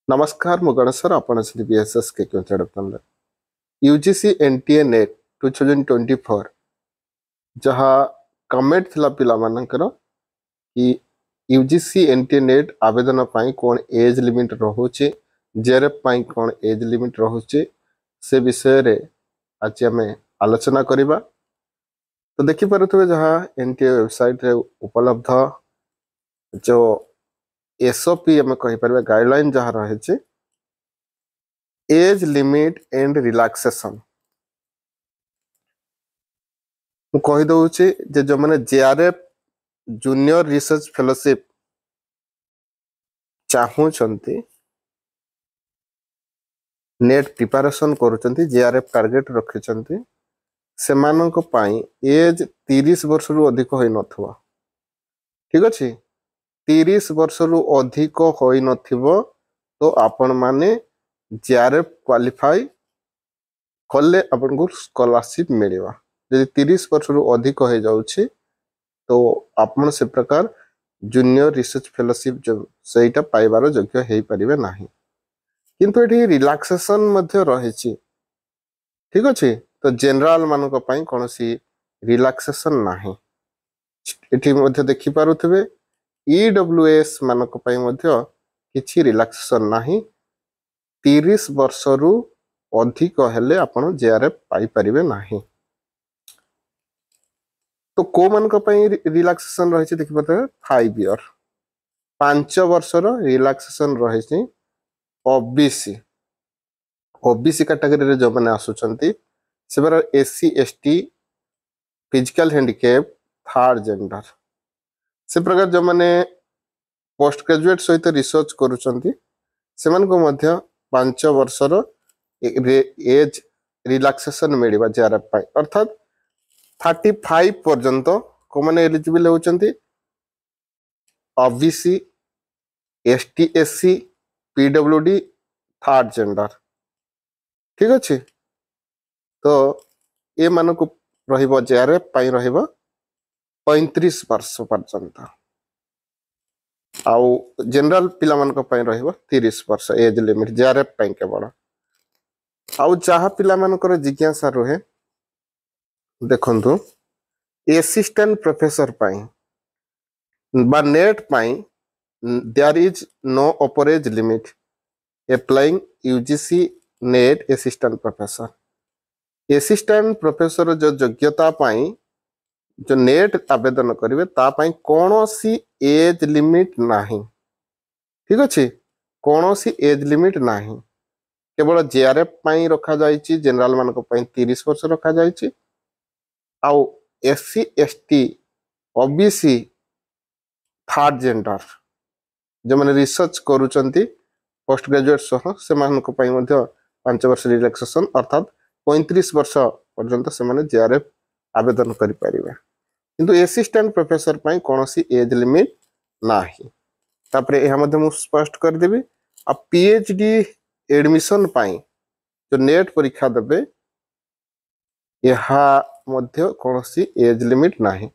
नमस्कार मु गणेश सर आपण बीएसएस के क्वेश्चन यूजीसी एनटीए नेट 2024 जहाँ कमेंट थिला पिला मानकर कि यूजीसी एनटीए नेट आवेदन पाई कौन एज लिमिट रहुचे जेआरएफ पाई कौन एज लिमिट रहुचे से विषय रे आज आम आलोचना करबा। तो देखि पारुथबे जहाँ एनटीए वेबसाइट रे उपलब्ध जो एसओपी आम कहि परबे गाइडलाइन जहाँ रहे एज लिमिट एंड रिलैक्सेशन मु कहि दउछि जे जो माने जेआरएफ जूनियर रिसर्च फेलोशिप चाहूचंती नेट प्रिपरेशन करूचंती जेआरएफ टारगेट रखिचंती सेमानक पाई एज 30 वर्ष रु अधिक होई नथवा। ठीक अछि 30 वर्ष रु अधिक होई नथिबो तो आपण माने जेआरएफ क्वालिफाई कले आपन को स्कॉलरशिप मिलेगा। यदि 30 वर्ष रु अधिक हो जाउछि तो आपण से प्रकार जूनियर रिसर्च फेलोशिप जो सेटा पाइबार योग्य हेई परिबे नाही। किंतु एठी रिलैक्सेशन मध्य रहिछि। ठीक अछि तो जनरल मानक पई कोनोसी रिलैक्सेशन नाही। एठी मध्य देखि पारुथबे ईडब्ल्यूएस मानक पई मध्य किछि रिलैक्सेशन नाही। 30 वर्ष रु अधिक हेले आपण जेआरएफ पाई परिबे नाही। तो को मान रिलैक्सेशन रही देखिए 5 ईयर 5 वर्षर रिलैक्सेशन रही ओबीसी ओबीसी कैटेगरी रे जो मैंने आसुचंती से SC ST physical handicap third gender से प्रकार जो मैंने पोस्ट ग्रेजुएट सहित रिसर्च करूचंती से मान को मध्य 5 वर्षर एज रिलैक्सेशन मिलवा जेआरएफ पाई अर्थात 35 पर्यंत को माने एलिजिबल होचंती OBC ST SC PWD third gender. ठीक अछि तो ए मानको रहिबो जेआरएफ पाई रहिबो 35 वर्ष पर्यंत आउ जनरल पिला मानको पाई रहिबो 30 वर्ष एज लिमिट जेआरएफ पाई केवल। आउ जहा पिला मानकर जिज्ञासा रहे देखंतु असिस्टेंट प्रोफेसर पाई बा नेट पाई there is no upper age limit applying UGC NET assistant professor जो योग्यता पाई जो नेट आवेदन करिवे ता पाई कोनोसी एज लिमिट नाही। ठीक अछि कोनोसी एज लिमिट नाही केवल जेआरएफ पाई रखा जायछि जनरल मानको पाई 30 वर्ष रखा जायछि आउ SC ST OBC third gender जो माने रिसर्च करूचंती पोस्ट ग्रेजुएट सह से मानको पाई मध्य 5 वर्ष रिलैक्सेशन अर्थात 35 वर्ष पर्यंत से माने जेआरएफ आवेदन करि परिबे। किंतु असिस्टेंट प्रोफेसर पाई कोनोसी एज लिमिट नाही। तापरे एहा मध्य मु स्पष्ट कर देबी आ पीएचडी एडमिशन पाई जो नेट परीक्षा देबे यहाँ मध्य कोनोसी एज लिमिट नाही।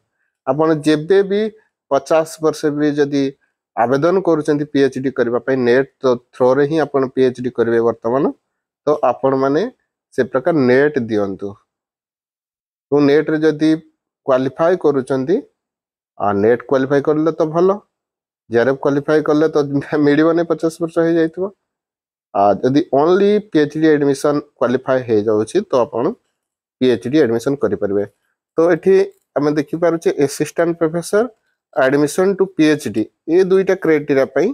आपण जेबे भी 50 वर्ष भी जदि आवेदन करूचंती पीएचडी करबा पई नेट तो थ्रो रे ही आपण पीएचडी करबे वर्तमान तो आपण माने से प्रकार नेट दियंतु। तो नेट रे जदि क्वालिफाई करूचंती आ नेट क्वालिफाई करले तो भलो जेआरएफ क्वालिफाई करले तो मिलिबो ने 50 वर्ष हो जाइतबो आ जदि ओनली पीएचडी एडमिशन क्वालिफाई हो जाउछि तो आपण पीएचडी एडमिशन करि परबे। तो एठी हमें देखि पारुचे assistant professor admission to PhD ए दुईटा क्राइटेरिया पई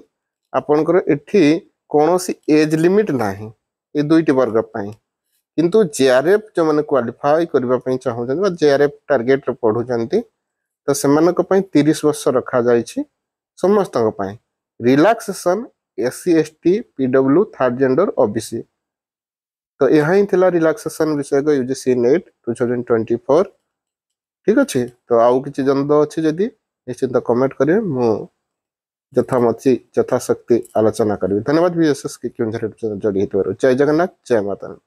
आपनकर एठी कोनोसी एज लिमिट नाही ए दुईटी वर्ग पई। किंतु जेआरएफ जो माने क्वालिफाई करबा पई चाहउछन बा जेआरएफ टारगेट रे पढुचंती तो सेमानक पई 30 वर्ष रखा जायछि समस्तक पई relaxation SC ST PW third gender OBC. तो यहाँ ही थिला रिलैक्सेशन विषय को यूजीसी नेट 2024। ठीक अछि तो आउ किछि जंदो अछि जदि निश्चित कमेंट करिवे मु यथामति यथाशक्ति आलोचना करिवे। धन्यवाद बीएसएस के क्यों जोड़ी हेतु जय जगन्नाथ जय माता।